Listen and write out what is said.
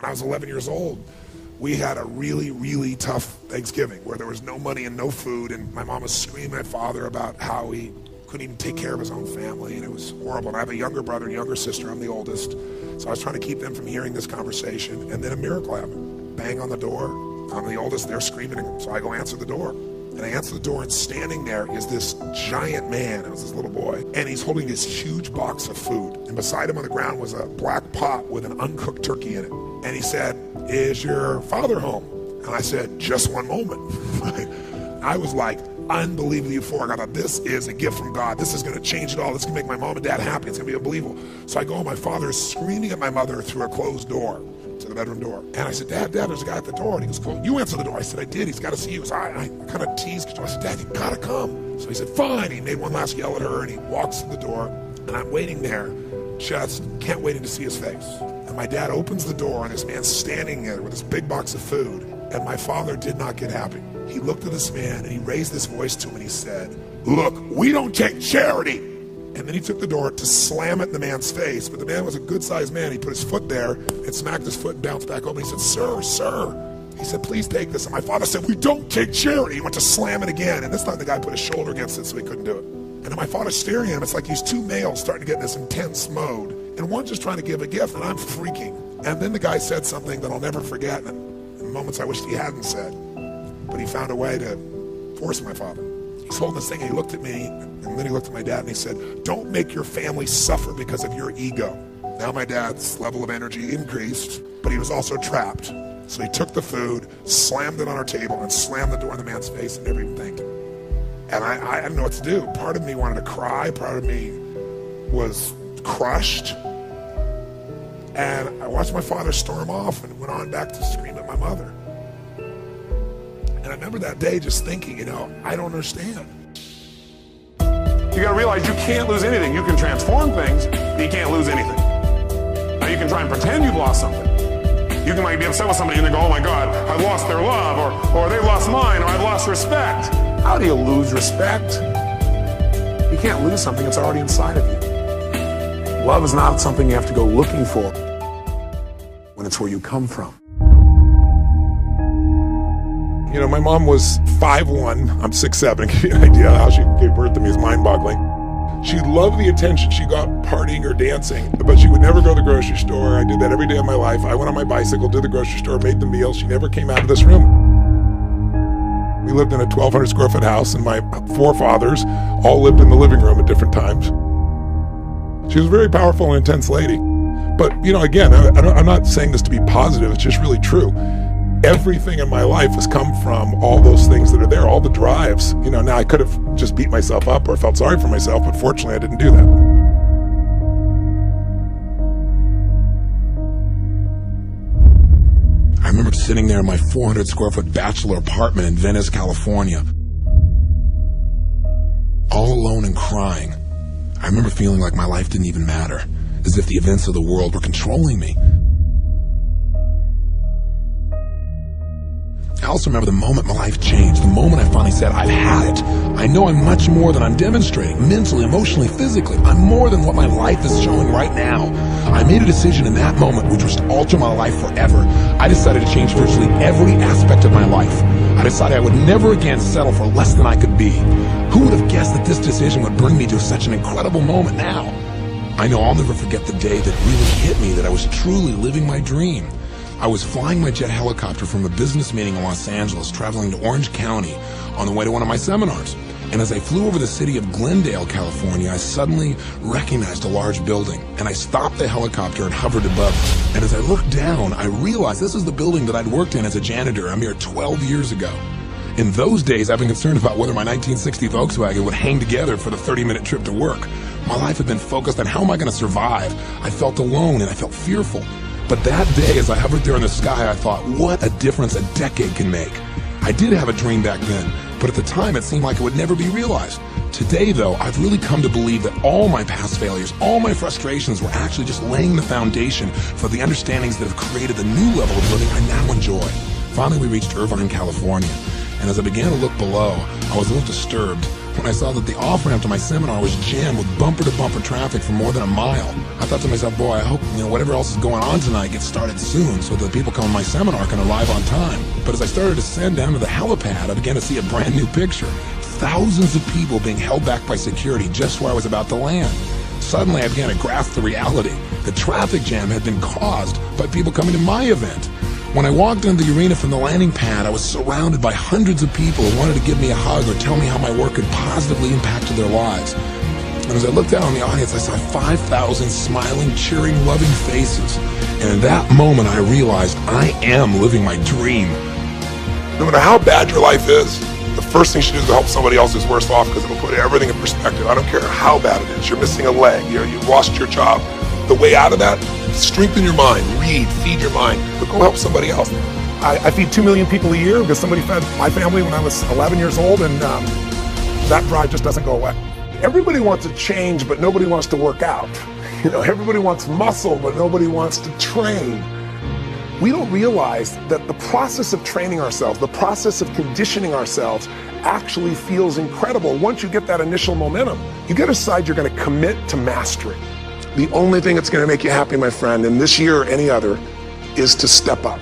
When I was 11 years old, we had a really, really tough Thanksgiving where there was no money and no food, and my mom was screaming at father about how he couldn't even take care of his own family, and it was horrible. And I have a younger brother and younger sister. I'm the oldest. So I was trying to keep them from hearing this conversation, and then a miracle happened. Bang on the door. I'm the oldest. They're screaming, so I go answer the door. And I answer the door, and standing there is this giant man. It was this little boy, and he's holding this huge box of food. And beside him on the ground was a black pot with an uncooked turkey in it. And he said, "Is your father home?" And I said, "Just one moment." I was like unbelievably euphoric. I thought, this is a gift from God. This is going to change it all. This is going to make my mom and dad happy. It's going to be unbelievable. So I go, and my father is screaming at my mother through a closed door to the bedroom door. And I said, Dad, there's a guy at the door. And he goes, "Cool, you answer the door." I said, "I did. He's got to see you." So I kind of teased. I said, "Dad, you got to come." So he said, "Fine." He made one last yell at her, and he walks to the door. And I'm waiting there, just can't wait to see his face. And my dad opens the door, and this man's standing there with this big box of food. And my father did not get happy. He looked at this man, and he raised his voice to him, and he said, "Look, we don't take charity." And then he took the door to slam it in the man's face. But the man was a good-sized man. He put his foot there and smacked his foot and bounced back open. He said, "Sir." He said, "Please take this." And my father said, "We don't take charity." He went to slam it again. And this time the guy put his shoulder against it so he couldn't do it. And then my father's staring at him. It's like these two males starting to get in this intense mode. And one just trying to give a gift, and I'm freaking. And then the guy said something that I'll never forget, and in moments I wished he hadn't said. But he found a way to force my father. He's holding this thing, and he looked at me, and then he looked at my dad, and he said, "Don't make your family suffer because of your ego." Now my dad's level of energy increased, but he was also trapped. So he took the food, slammed it on our table, and slammed the door in the man's face and never even thanked him. And I didn't know what to do. Part of me wanted to cry. Part of me was crushed. And I watched my father storm off and went on back to scream at my mother. And I remember that day just thinking, I don't understand. You gotta realize you can't lose anything. You can transform things, but you can't lose anything. Now you can try and pretend you've lost something. You can be upset with somebody and they go, "Oh my God, I've lost their love," or "They've lost mine," or "I've lost respect." How do you lose respect? You can't lose something that's already inside of you. Love is not something you have to go looking for when it's where you come from. My mom was 5'1", I'm 6'7", give you an idea how she gave birth to me is mind-boggling. She loved the attention. She got partying or dancing, but she would never go to the grocery store. I did that every day of my life. I went on my bicycle to the grocery store, made the meals. She never came out of this room. We lived in a 1,200 square foot house, and my forefathers all lived in the living room at different times. She was a very powerful and intense lady. But, again, I'm not saying this to be positive. It's just really true. Everything in my life has come from all those things that are there, all the drives. Now I could have just beat myself up or felt sorry for myself, but fortunately I didn't do that. I remember sitting there in my 400 square foot bachelor apartment in Venice, California, all alone and crying. I remember feeling like my life didn't even matter, as if the events of the world were controlling me. I also remember the moment my life changed, the moment I finally said, "I've had it. I know I'm much more than I'm demonstrating, mentally, emotionally, physically. I'm more than what my life is showing right now." I made a decision in that moment which was to alter my life forever. I decided to change virtually every aspect of my life. I decided I would never again settle for less than I could be. Who would have guessed that this decision would bring me to such an incredible moment now? I know I'll never forget the day that really hit me that I was truly living my dream. I was flying my jet helicopter from a business meeting in Los Angeles, traveling to Orange County on the way to one of my seminars. And as I flew over the city of Glendale, California, I suddenly recognized a large building. And I stopped the helicopter and hovered above it. And as I looked down, I realized this is the building that I'd worked in as a janitor a mere 12 years ago. In those days, I've been concerned about whether my 1960 Volkswagen would hang together for the 30-minute trip to work. My life had been focused on how am I going to survive. I felt alone and I felt fearful. But that day, as I hovered there in the sky, I thought, what a difference a decade can make. I did have a dream back then, but at the time it seemed like it would never be realized. Today, though, I've really come to believe that all my past failures, all my frustrations were actually just laying the foundation for the understandings that have created the new level of living I now enjoy. Finally, we reached Irvine, California, and as I began to look below, I was a little disturbed. when I saw that the off-ramp to my seminar was jammed with bumper-to-bumper traffic for more than a mile. I thought to myself, boy, I hope whatever else is going on tonight gets started soon so that the people coming to my seminar can arrive on time. But as I started to descend down to the helipad, I began to see a brand new picture. Thousands of people being held back by security just where I was about to land. Suddenly, I began to grasp the reality. The traffic jam had been caused by people coming to my event. When I walked into the arena from the landing pad, I was surrounded by hundreds of people who wanted to give me a hug or tell me how my work had positively impacted their lives. And as I looked out on the audience, I saw 5,000 smiling, cheering, loving faces. And in that moment, I realized I am living my dream. No matter how bad your life is, the first thing you should do is to help somebody else who's worse off, because it'll put everything in perspective. I don't care how bad it is. You're missing a leg. You've lost your job. The way out of that, strengthen your mind, read, feed your mind, but go help somebody else. I feed 2 million people a year because somebody fed my family when I was 11 years old, and that drive just doesn't go away. Everybody wants to change, but nobody wants to work out. Everybody wants muscle, but nobody wants to train. We don't realize that the process of training ourselves, the process of conditioning ourselves actually feels incredible. Once you get that initial momentum, you get to decide you're going to commit to mastery. The only thing that's going to make you happy, my friend, in this year or any other, is to step up.